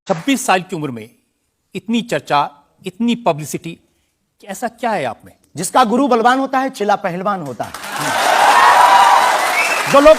26 साल की उम्र में इतनी चर्चा, इतनी पब्लिसिटी, ऐसा क्या है आप में? जिसका गुरु बलवान होता है, चेला पहलवान होता है। जो लोग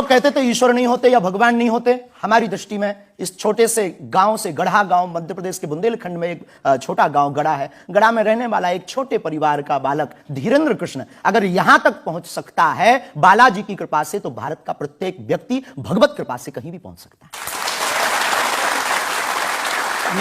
कहते थे ईश्वर नहीं होते या भगवान नहीं होते, हमारी दृष्टि में इस छोटे से गांव से, गढ़ा गांव, मध्य प्रदेश के बुंदेलखंड में एक छोटा गांव गढ़ा है। गढ़ा में रहने वाला एक छोटे परिवार का बालक धीरेन्द्र कृष्ण अगर यहां तक पहुंच सकता है बालाजी की कृपा से, तो भारत का प्रत्येक व्यक्ति भगवत कृपा से कहीं भी पहुंच सकता है।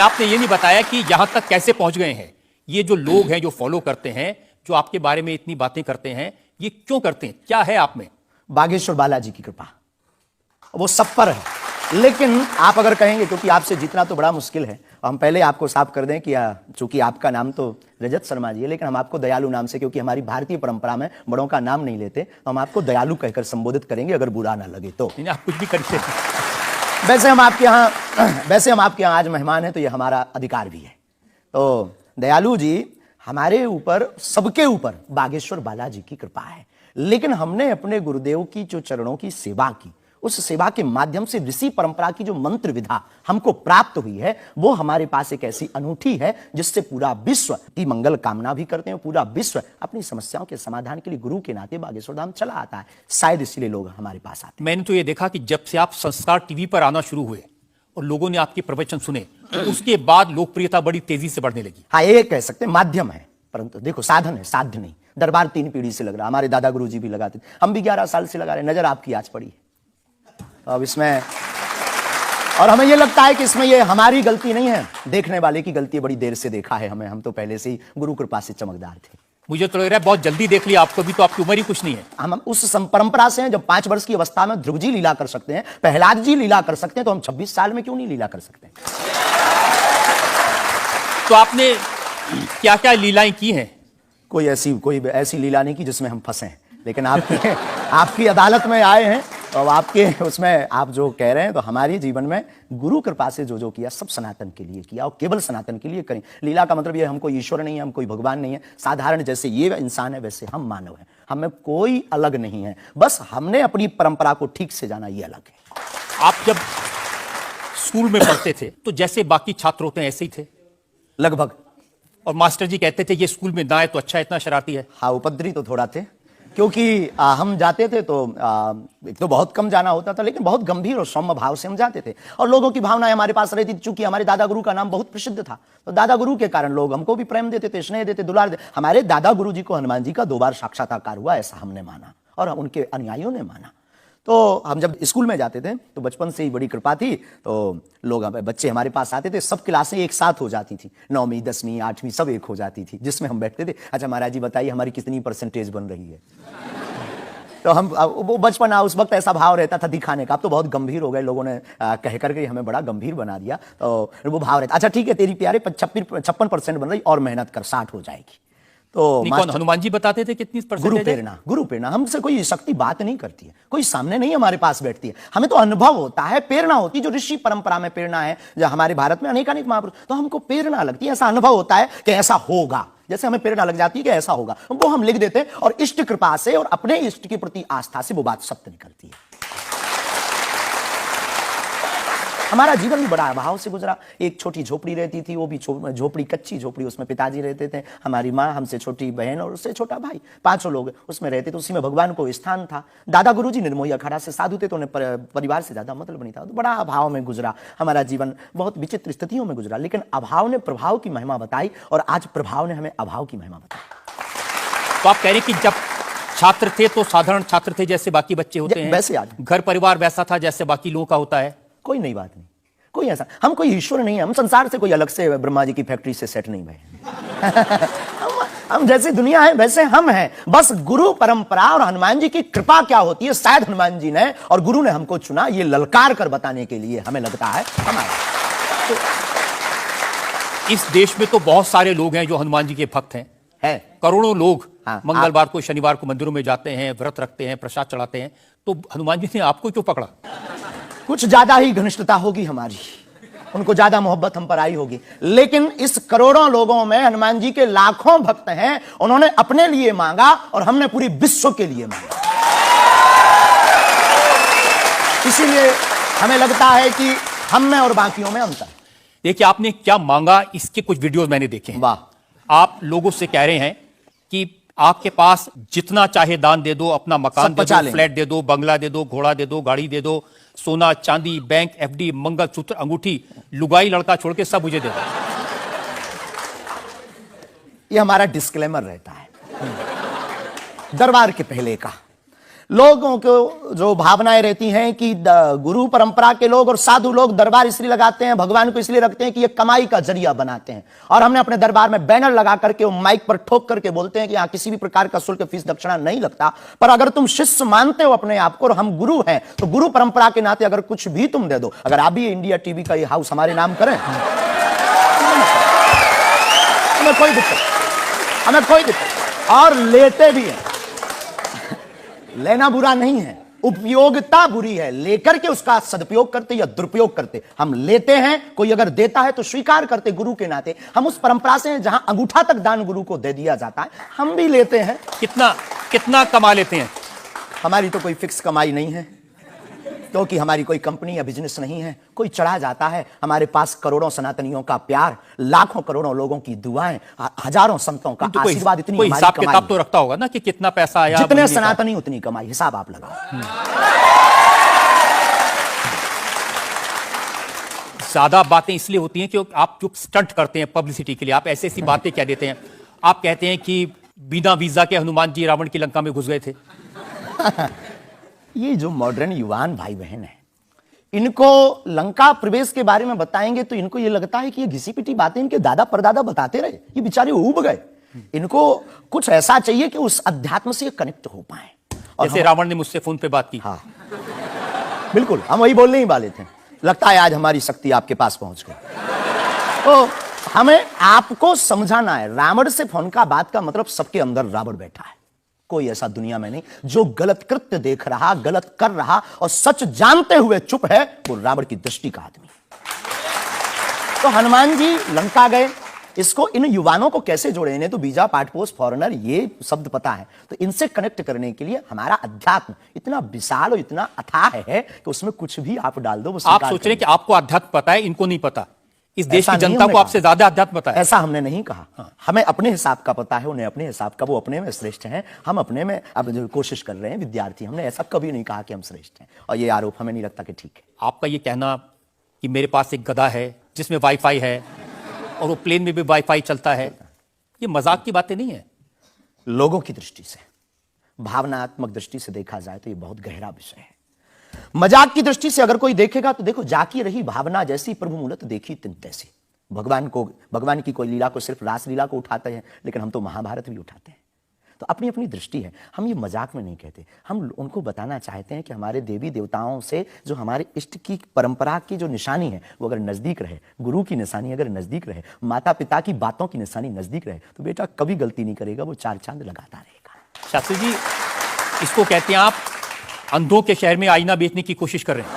आपने ये नहीं बताया कि यहां तक कैसे पहुंच गए हैं। ये जो लोग हैं, जो फॉलो करते हैं, जो आपके बारे में इतनी बातें करते हैं, ये क्यों करते हैं? क्या है आप में? बागेश्वर बालाजी की कृपा, वो सब पर है। लेकिन आप अगर कहेंगे, क्योंकि आपसे जीतना तो बड़ा मुश्किल है, हम पहले आपको साफ कर दें कि चूंकि आपका नाम तो रजत शर्मा जी है, लेकिन हम आपको दयालु नाम से, क्योंकि हमारी भारतीय परंपरा में बड़ों का नाम नहीं लेते, तो हम आपको दयालु कहकर संबोधित करेंगे, अगर बुरा ना लगे तो। आप कुछ भी करते हैं। वैसे हम आपके यहाँ आज मेहमान हैं, तो ये हमारा अधिकार भी है। तो दयालु जी, हमारे ऊपर, सबके ऊपर बागेश्वर बालाजी की कृपा है। लेकिन हमने अपने गुरुदेव की जो चरणों की सेवा की, उस सेवा के माध्यम से ऋषि परंपरा की जो मंत्र विधा हमको प्राप्त हुई है, वो हमारे पास एक ऐसी अनूठी है जिससे पूरा विश्व की मंगल कामना भी करते हैं। पूरा विश्व अपनी समस्याओं के समाधान के लिए गुरु के नाते बागेश्वर धाम चला आता है। शायद इसलिए लोग हमारे पास आते हैं। मैंने तो ये देखा कि जब से आप संस्कार टीवी पर आना शुरू हुए और लोगों ने आपके प्रवचन सुने, तो उसके बाद लोकप्रियता बड़ी तेजी से बढ़ने लगी। हाँ, ये कह सकते हैं माध्यम है, परंतु देखो साधन है, साध्य नहीं। दरबार 3 पीढ़ी से लग रहा, हमारे दादा गुरु जी भी लगाते थे, हम भी 11 साल से लगा रहे। नजर आपकी आज पड़ी है अब इसमें, और हमें यह लगता है कि इसमें ये हमारी गलती नहीं है, देखने वाले की गलती है। बड़ी देर से देखा है हमें, हम तो पहले से ही गुरु कृपा से चमकदार थे। मुझे तो लग रहा है बहुत जल्दी देख लिया आपको भी, तो आपकी उम्र ही कुछ नहीं है। हम उस परंपरा से हैं, जब 5 वर्ष की अवस्था में ध्रुव जी लीला कर सकते हैं, प्रहलाद जी लीला कर सकते हैं, तो हम 26 साल में क्यों नहीं लीला कर सकते? तो आपने क्या क्या लीलाएं की हैं? कोई ऐसी लीला नहीं की जिसमें हम फंसे हैं। लेकिन आपकी अदालत में आए हैं, तो अब आपके उसमें आप जो कह रहे हैं, तो हमारे जीवन में गुरु कृपा से जो किया, सब सनातन के लिए किया और केवल सनातन के लिए करें। लीला का मतलब ये, हम कोई ईश्वर नहीं है, हम कोई भगवान नहीं है। साधारण जैसे ये इंसान है, वैसे हम मानव हैं, हमें कोई अलग नहीं है। बस हमने अपनी परंपरा को ठीक से जाना, ये अलग है। आप जब स्कूल में पढ़ते थे, तो जैसे बाकी छात्र होते हैं ऐसे ही थे लगभग? और मास्टर जी कहते थे ये स्कूल में ना है तो अच्छा, इतना शरारती है? हाँ, उपद्रवी तो थोड़ा थे, क्योंकि हम जाते थे तो एक तो बहुत कम जाना होता था, लेकिन बहुत गंभीर और सौम्य भाव से हम जाते थे, और लोगों की भावनाएं हमारे पास रहती थी। चूंकि हमारे दादा गुरु का नाम बहुत प्रसिद्ध था, तो दादा गुरु के कारण लोग हमको भी प्रेम देते थे, स्नेह देते, दुलार देते। हमारे दादा गुरु जी को हनुमान जी का 2 बार साक्षात्कार हुआ, ऐसा हमने माना और उनके अनुयायियों ने माना। तो हम जब स्कूल में जाते थे, तो बचपन से ही बड़ी कृपा थी, तो लोग, बच्चे हमारे पास आते थे, सब क्लासें एक साथ हो जाती थी, 9वीं 10वीं 8वीं सब एक हो जाती थी, जिसमें हम बैठते थे। अच्छा महाराज जी बताइए हमारी कितनी परसेंटेज बन रही है? तो हम, वो बचपन, उस वक्त ऐसा भाव रहता था दिखाने का। अब तो बहुत गंभीर हो गए, लोगों ने कह करके हमें बड़ा गंभीर बना दिया, तो वो भाव रहता, अच्छा ठीक है तेरी प्यारे 56% बन रही, और मेहनत कर, 60 हो जाएगी। तो हनुमान जी बताते थे कितनी परसेंटेज? गुरु प्रेरणा, हमसे कोई शक्ति बात नहीं करती है, कोई सामने नहीं हमारे पास बैठती है, हमें तो अनुभव होता है, प्रेरणा होती है। जो ऋषि परंपरा में प्रेरणा है, जो हमारे भारत में अनेक महापुरुष, तो हमको प्रेरणा लगती है, ऐसा अनुभव होता है कि ऐसा होगा, जैसे हमें प्रेरणा लग जाती है कि ऐसा होगा, वो हम लिख देते हैं, और इष्ट कृपा से और अपने इष्ट के प्रति आस्था से वो बात सत्य निकलती है। हमारा जीवन भी बड़ा अभाव से गुजरा। एक छोटी झोपड़ी रहती थी, वो भी झोपड़ी, कच्ची झोपड़ी, उसमें पिताजी रहते थे, हमारी माँ, हमसे छोटी बहन और उससे छोटा भाई, 5 लोग उसमें रहते थे। उसी में भगवान को स्थान था। दादा गुरुजी निर्मोही अखाड़ा से साधु थे, तो उन्हें परिवार से ज्यादा मतलब नहीं था। तो बड़ा अभाव में गुजरा हमारा जीवन, बहुत विचित्र स्थितियों में गुजरा। लेकिन अभाव ने प्रभाव की महिमा बताई, और आज प्रभाव ने हमें अभाव की महिमा बताई। तो आप कह रहे हैं कि जब छात्र थे तो साधारण छात्र थे, जैसे बाकी बच्चे होते हैं, वैसे आज घर परिवार वैसा था जैसे बाकी लोगों का होता है? कोई नई बात नहीं, कोई ऐसा, हम कोई ईश्वर नहीं है, हम संसार से कोई अलग से ब्रह्मा जी की फैक्ट्री से सेट नहीं भरे। हम जैसे दुनिया है वैसे हम हैं। बस गुरु परंपरा और हनुमान जी की कृपा क्या होती है, शायद हनुमान जी ने और गुरु ने हमको चुना, ये ललकार कर बताने के लिए, हमें लगता है हमारा। तो इस देश में तो बहुत सारे लोग हैं जो हनुमान जी के भक्त हैं, करोड़ों लोग। हाँ, मंगलवार को, शनिवार को मंदिरों में जाते हैं, व्रत रखते हैं, प्रसाद चढ़ाते हैं। तो हनुमान जी ने आपको क्यों पकड़ा? कुछ ज्यादा ही घनिष्ठता होगी हमारी, उनको ज्यादा मोहब्बत हम पर आई होगी। लेकिन इस करोड़ों लोगों में हनुमान जी के लाखों भक्त हैं, उन्होंने अपने लिए मांगा और हमने पूरी विश्व के लिए मांगा। इसीलिए हमें लगता है कि हम में और बाकियों में अंतर है। देखिए, आपने क्या मांगा इसके कुछ वीडियोस मैंने देखे हैं। वाह। आप लोगों से कह रहे हैं कि आपके पास जितना चाहे दान दे दो, अपना मकान सब दे बचा दो, लेंगे। फ्लैट दे दो, बंगला दे दो, घोड़ा दे दो, गाड़ी दे दो, सोना चांदी, बैंक, एफडी, मंगलसूत्र, अंगूठी, लुगाई लड़का छोड़ के सब मुझे दे दो। ये हमारा डिस्क्लेमर रहता है दरबार के पहले का। लोगों को जो भावनाएं रहती हैं कि गुरु परंपरा के लोग और साधु लोग दरबार इसलिए लगाते हैं, भगवान को इसलिए रखते हैं कि ये कमाई का जरिया बनाते हैं। और हमने अपने दरबार में बैनर लगा करके, माइक पर ठोक करके बोलते हैं कि यहां किसी भी प्रकार का शुल्क, फीस, दक्षिणा नहीं लगता। पर अगर तुम शिष्य मानते हो अपने आप को और हम गुरु हैं, तो गुरु परंपरा के नाते अगर कुछ भी तुम दे दो, अगर आप भी इंडिया टीवी का ये हाउस हमारे नाम करें, हमें कोई दिक्कत और लेते भी हैं। लेना बुरा नहीं है, उपयोगिता बुरी है। लेकर के उसका सदुपयोग करते या दुरुपयोग करते। हम लेते हैं, कोई अगर देता है तो स्वीकार करते गुरु के नाते। हम उस परंपरा से हैं जहां अंगूठा तक दान गुरु को दे दिया जाता है, हम भी लेते हैं। कितना कमा लेते हैं? हमारी तो कोई फिक्स कमाई नहीं है, क्योंकि हमारी कोई कंपनी या बिजनेस नहीं है। कोई चढ़ा जाता है, हमारे पास करोड़ों सनातनियों का प्यार, लाखों करोड़ों लोगों की दुआएं, हजारों संतों का आशीर्वाद, इतनी कोई हमारी हिसाब कमाई किताब तो रखता होगा ना कि कितना पैसा आया। जितने सनातनी उतनी कमाई, हिसाब आप लगाओ। ज्यादा बातें इसलिए होती हैं कि आप जो स्टंट करते हैं पब्लिसिटी के लिए, आप ऐसी ऐसी बातें कह देते हैं। आप कहते हैं कि बिना वीजा के हनुमान जी रावण की लंका में घुस गए थे। ये जो मॉडर्न युवान भाई बहन है, इनको लंका प्रवेश के बारे में बताएंगे तो इनको ये लगता है कि ये घिसी पिटी बातें इनके दादा परदादा बताते रहे, ये बेचारे ऊब गए। इनको कुछ ऐसा चाहिए कि उस अध्यात्म से कनेक्ट हो पाए। जैसे रावण ने मुझसे फोन पे बात की। हाँ, बिल्कुल, हम वही बोलने ही वाले थे। लगता है आज हमारी शक्ति आपके पास पहुंच गई। तो हमें आपको समझाना है, रावण से फोन का बात का मतलब सबके अंदर रावण बैठा है। कोई ऐसा दुनिया में नहीं जो गलत कृत्य देख रहा, गलत कर रहा और सच जानते हुए चुप है, वो रावण की दृष्टि का आदमी। तो हनुमान जी लंका गए। इसको इन युवानों को कैसे जोड़े? इन्हें तो वीजा, पासपोर्ट, फॉरेनर ये शब्द पता है। तो इनसे कनेक्ट करने के लिए हमारा अध्यात्म इतना विशाल और इतना अथाह है कि उसमें कुछ भी आप डाल दो। आप सोच रहे हैं कि आपको अध्यात्म पता है, इनको नहीं पता। इस देश की जनता को आपसे ज्यादा अध्यात्म पता है। ऐसा हमने नहीं कहा। हाँ। हमें अपने हिसाब का पता है, उन्हें अपने हिसाब का। वो अपने में श्रेष्ठ हैं, हम अपने में अब जो कोशिश कर रहे हैं विद्यार्थी। हमने ऐसा कभी नहीं कहा कि हम श्रेष्ठ हैं, और ये आरोप हमें नहीं लगता कि ठीक है। आपका ये कहना कि मेरे पास एक गधा है जिसमें वाईफाई है और वो प्लेन में भी वाईफाई चलता है, ये मजाक की बातें नहीं है। लोगों की दृष्टि से, भावनात्मक दृष्टि से देखा जाए तो ये बहुत गहरा विषय है। मजाक की दृष्टि से अगर कोई देखेगा तो देखो, जाकी रही भावना जैसी, प्रभु मूलत देखी तिन तैसी। भगवान की कोई लीला को सिर्फ रासलीला को उठाते हैं, लेकिन हम तो महाभारत भी उठाते हैं। तो अपनी अपनी दृष्टि है, हम ये मजाक में नहीं कहते। हम उनको बताना चाहते हैं कि हमारे देवी देवताओं से जो हमारे इष्ट की परंपरा की जो निशानी है, वो अगर नजदीक रहे, गुरु की निशानी अगर नजदीक रहे, माता पिता की बातों की निशानी नजदीक रहे, तो बेटा कभी गलती नहीं करेगा, वो चार चांद लगाता रहेगा। शास्त्री जी, इसको कहते हैं आप अंधों के शहर में आईना बेचने की कोशिश कर रहे हैं।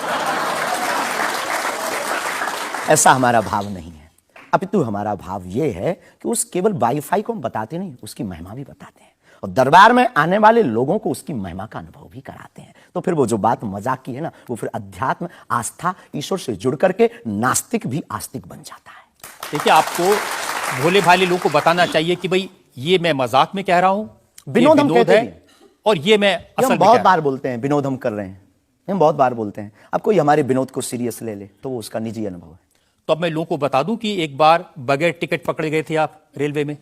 ऐसा हमारा भाव नहीं है। अपितु हमारा भाव यह है कि उस केवल वाईफाई को हम बताते नहीं, उसकी महिमा भी बताते हैं, और दरबार में आने वाले लोगों को उसकी महिमा का अनुभव भी कराते हैं। तो फिर वो जो बात मजाक की है ना, वो फिर अध्यात्म, आस्था, ईश्वर से जुड़ करके नास्तिक भी आस्तिक बन जाता है। देखिए, आपको भोले भाले लोगों को बताना चाहिए कि भाई ये मैं मजाक में कह रहा हूं, विनोद हम कहते हैं, और ये मैं असल में बहुत बार बोलते हैं विनोद हम कर रहे हैं, हम बहुत बार बोलते हैं। अब कोई हमारे विनोद को सीरियस ले ले तो वो उसका निजी अनुभव है। तो अब मैं लोगों को बता दूं कि एक बार बगैर टिकट पकड़े गए थे आप रेलवे में।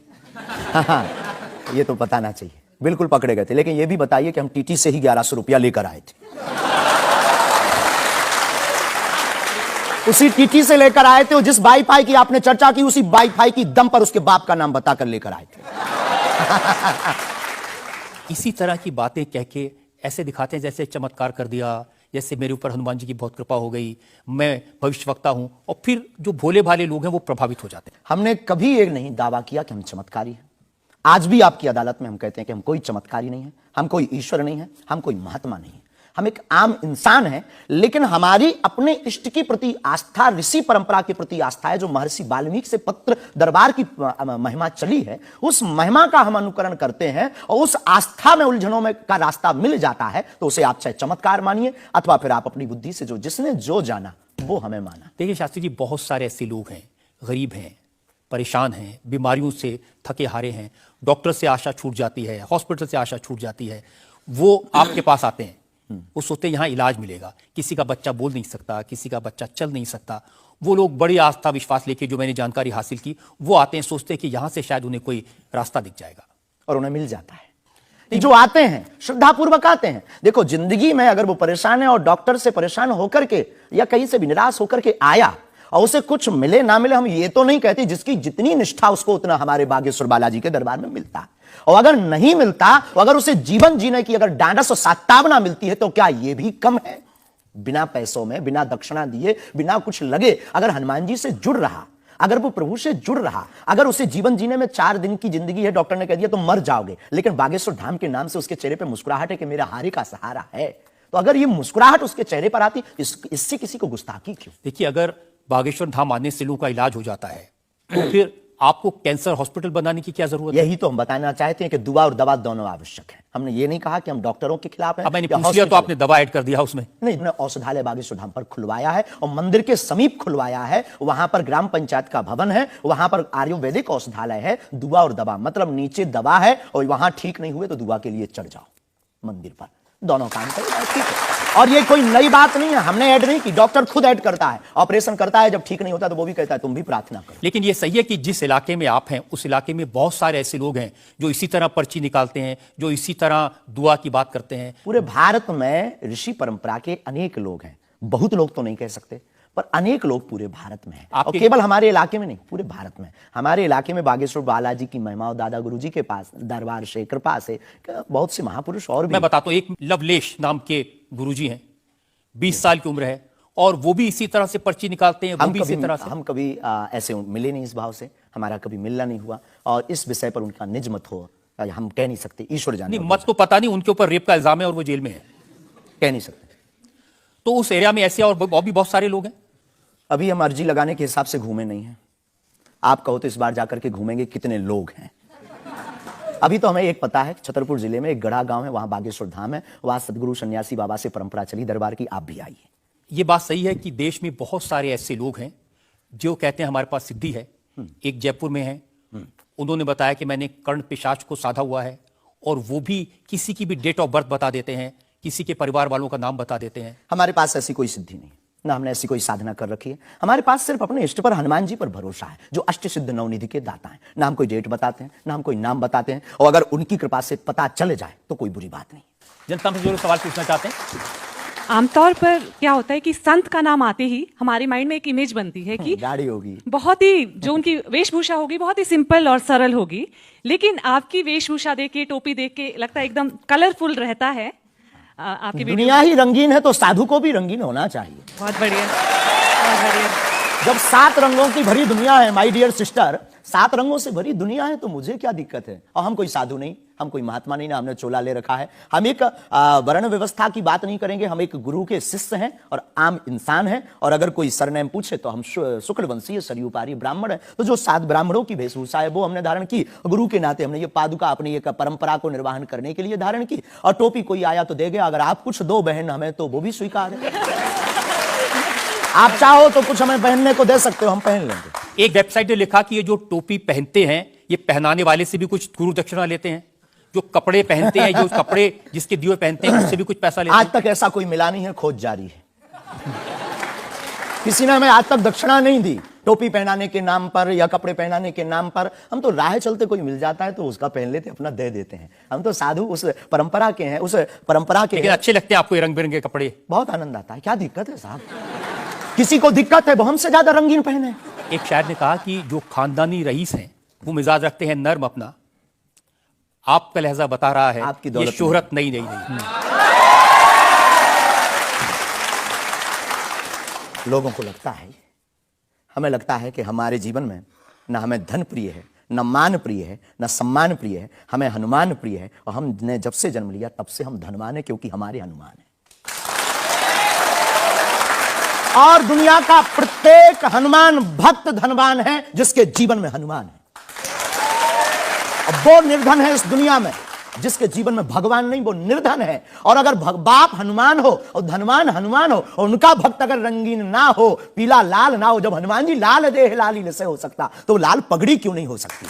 हाँ, ये तो बताना चाहिए। बिल्कुल पकड़े गए थे, लेकिन ये भी बताइए कि हम टीटी से ही 1100 रुपया लेकर आए थे। उसी टीटी से लेकर आए थे, जिस वाईफाई की आपने चर्चा की, उसी वाईफाई की दम पर उसके बाप का नाम बताकर लेकर आए थे। इसी तरह की बातें कह के ऐसे दिखाते हैं जैसे चमत्कार कर दिया, जैसे मेरे ऊपर हनुमान जी की बहुत कृपा हो गई, मैं भविष्यवक्ता हूं, और फिर जो भोले भाले लोग हैं वो प्रभावित हो जाते हैं। हमने कभी एक नहीं दावा किया कि हम चमत्कारी हैं। आज भी आपकी अदालत में हम कहते हैं कि हम कोई चमत्कारी नहीं है, हम कोई ईश्वर नहीं है, हम कोई महात्मा नहीं है। हम एक आम इंसान हैं, लेकिन हमारी अपने इष्ट के प्रति आस्था, ऋषि परंपरा के प्रति आस्था है, जो महर्षि वाल्मीकि से पत्र दरबार की महिमा चली है, उस महिमा का हम अनुकरण करते हैं और उस आस्था में उलझनों में का रास्ता मिल जाता है, तो उसे आप चाहे चमत्कार मानिए अथवा फिर आप अपनी बुद्धि से जिसने जो जाना वो हमें माना। देखिए शास्त्री जी, बहुत सारे ऐसे लोग हैं, गरीब हैं, परेशान हैं, बीमारियों से थके हारे हैं, डॉक्टर से आशा छूट जाती है, हॉस्पिटल से आशा छूट जाती है, वो आपके पास आते हैं, वो सोचते हैं यहाँ इलाज मिलेगा। किसी का बच्चा बोल नहीं सकता, किसी का बच्चा चल नहीं सकता, वो लोग बड़ी आस्था विश्वास लेके, जो मैंने जानकारी हासिल की, वो आते हैं, सोचते हैं कि यहाँ से शायद उन्हें कोई रास्ता दिख जाएगा, और उन्हें मिल जाता है। जो आते हैं श्रद्धापूर्वक आते हैं। देखो, जिंदगी में अगर वो परेशान है और डॉक्टर से परेशान होकर के या कहीं से भी निराश होकर के आया और उसे कुछ मिले ना मिले, हम ये तो नहीं कहते, जिसकी जितनी निष्ठा उसको उतना हमारे बागेश्वर बालाजी के दरबार में मिलता है। और अगर नहीं मिलता, तो अगर उसे जीवन जीने की अगर डांडस और सात्तावना मिलती है, तो क्या यह भी कम है? बिना पैसों में, बिना दक्षिणा दिए, बिना कुछ लगे, अगर हनुमान जी से जुड़ रहा, अगर वो प्रभु से जुड़ रहा, अगर उसे जीवन जीने में 4 दिन की जिंदगी है, डॉक्टर ने कह दिया तुम मर जाओगे, लेकिन बागेश्वर धाम के नाम से उसके चेहरे पे मुस्कुराहट है कि मेरा हारे का सहारा है, तो अगर ये मुस्कुराहट उसके चेहरे पर आती, इससे किसी को गुस्ताखी क्यों? देखिए, अगर बागेश्वर धाम आने से लोगों का इलाज हो जाता है, तो फिर आपको कैंसर हॉस्पिटल बनाने की क्या जरूरत है? यही तो हम बताना चाहते हैं कि दुआ और दवा दोनों आवश्यक है। हमने ये नहीं कहा कि हम डॉक्टरों के खिलाफ हैं। अब मैंने पूछ लिया तो आपने दवा ऐड कर दिया उसमें। नहीं, हमने औषधालय बागेश्वर धाम पर खुलवाया है और मंदिर के समीप खुलवाया है। वहां पर ग्राम पंचायत का भवन है, वहां पर आयुर्वेदिक औषधालय है। दुआ और दवा मतलब नीचे दवा है और वहां ठीक नहीं हुए तो दुआ के लिए चढ़ जाओ मंदिर पर, दोनों काम करेगा, ठीक है। और ये कोई नई बात नहीं है, हमने ऐड नहीं की, डॉक्टर खुद ऐड करता है, ऑपरेशन करता है, जब ठीक नहीं होता तो वो भी कहता है तुम भी प्रार्थना करो। लेकिन ये सही है कि जिस इलाके में आप हैं, उस इलाके में बहुत सारे ऐसे लोग हैं जो इसी तरह पर्ची निकालते हैं, जो इसी तरह दुआ की बात करते हैं। पूरे भारत में ऋषि परंपरा के अनेक लोग हैं, बहुत लोग तो नहीं कह सकते, पर अनेक लोग पूरे भारत में हैं। और केवल हमारे इलाके में नहीं, पूरे भारत में। हमारे इलाके में बागेश्वर बालाजी की महिमा और दादा गुरुजी के पास दरबार से, कृपा से बहुत से महापुरुष और भी। मैं बताता हूं, एक लवलेश नाम के गुरुजी हैं, 20 साल की उम्र है, और वो भी इसी तरह से पर्ची निकालते हैं। हम कभी ऐसे मिले नहीं इस भाव से, हमारा कभी मिलना नहीं हुआ, और इस विषय पर उनका निज मत हो हम कह नहीं सकते, ईश्वर जाने। मत तो पता नहीं, उनके ऊपर रेप का इल्जाम है और वो जेल में है, कह नहीं सकते। तो उस एरिया में ऐसे और भी बहुत सारे लोग हैं। अभी हम अर्जी लगाने के हिसाब से घूमे नहीं हैं। आप कहो तो इस बार जाकर के घूमेंगे कितने लोग हैं। अभी तो हमें एक पता है, छतरपुर जिले में एक गढ़ा गांव है, वहां बागेश्वर धाम है, वहां सदगुरु सन्यासी बाबा से परंपरा चली दरबार की, आप भी आइए। ये बात सही है कि देश में बहुत सारे ऐसे लोग हैं जो कहते हैं हमारे पास सिद्धि है। एक जयपुर में है, उन्होंने बताया कि मैंने कर्ण पिशाच को साधा हुआ है, और वो भी किसी की भी डेट ऑफ बर्थ बता देते हैं, किसी के परिवार वालों का नाम बता देते हैं। हमारे पास ऐसी कोई सिद्धि नहीं, ना हमने ऐसी कोई साधना कर रखी है। हमारे पास सिर्फ अपने इष्ट पर, हनुमान जी पर भरोसा है, जो अष्ट सिद्ध नवनिधि के दाता हैं। ना हम कोई डेट बताते हैं, ना हम कोई नाम बताते हैं, और अगर उनकी कृपा से पता चले जाए तो कोई बुरी बात नहीं। जनता में जो सवाल पूछना चाहते हैं, आमतौर पर क्या होता है कि संत का नाम आते ही हमारे माइंड में एक इमेज बनती है कि गाड़ी होगी, बहुत ही जो उनकी वेशभूषा होगी बहुत ही सिंपल और सरल होगी, लेकिन आपकी वेशभूषा देख के, टोपी देख के लगता है एकदम कलरफुल रहता है। आपकी दुनिया ही रंगीन है तो साधु को भी रंगीन होना चाहिए। बहुत बढ़िया, बहुत बढ़िया। जब 7 रंगों की भरी दुनिया है माय डियर सिस्टर, 7 रंगों से भरी दुनिया है, तो मुझे क्या दिक्कत है? और हम कोई साधु नहीं, हम कोई महात्मा नहीं, ना हमने चोला ले रखा है। हम एक वर्ण व्यवस्था की बात नहीं करेंगे, हम एक गुरु के शिष्य हैं और आम इंसान हैं। और अगर कोई सरनेम पूछे तो हम शुक्ल वंशीय सरयूपारी ब्राह्मण है। तो जो 7 ब्राह्मणों की वेशभूषा है वो हमने धारण की, गुरु के नाते हमने ये पादुका अपनी एक परंपरा को निर्वाहन करने के लिए धारण की। और टोपी कोई आया तो दे गया, अगर आप कुछ दो बहन हमें तो वो भी स्वीकार है। आप चाहो तो कुछ हमें पहनने को दे सकते हो, हम पहन लेंगे। एक वेबसाइट ने लिखा कि ये जो टोपी पहनते हैं, ये पहनाने वाले से भी कुछ गुरु दक्षिणा लेते हैं। जो कपड़े पहनते हैं, जो कपड़े जिसके दिए पहनते हैं, उससे भी कुछ पैसा लेते हैं। आज तक ऐसा कोई मिला नहीं है, खोज जारी है। किसी ने हमें आज तक दक्षिणा नहीं दी टोपी पहनाने के नाम पर या कपड़े पहनाने के नाम पर। हम तो राह चलते कोई मिल जाता है तो उसका पहन लेते, अपना दे देते हैं। हम तो साधु उस परंपरा के हैं, उस परंपरा के। लेकिन अच्छे लगते हैं आपको ये रंग बिरंगे कपड़े? बहुत आनंद आता है। क्या दिक्कत है साहब? किसी को दिक्कत है वो हमसे ज्यादा रंगीन पहने। एक शायर ने कहा कि जो खानदानी रईस हैं वो मिजाज रखते हैं नर्म अपना। आपका लहजा बता रहा है आपकी ये शोहरत नहीं। लोगों को लगता है, हमें लगता है कि हमारे जीवन में न हमें धन प्रिय है, न मान प्रिय है, न सम्मान प्रिय है, हमें हनुमान प्रिय है। और हमने जब से जन्म लिया तब से हम धनवान है, क्योंकि हमारे हनुमान है। और दुनिया का प्रत्येक हनुमान भक्त धनवान है जिसके जीवन में हनुमान है। अब वो निर्धन है इस दुनिया में जिसके जीवन में भगवान नहीं, वो निर्धन है। और अगर बाप हनुमान हो और धनवान हनुमान हो और उनका भक्त अगर रंगीन ना हो, पीला लाल ना हो, जब हनुमान जी लाल देह लाली से हो सकता तो लाल पगड़ी क्यों नहीं हो सकती।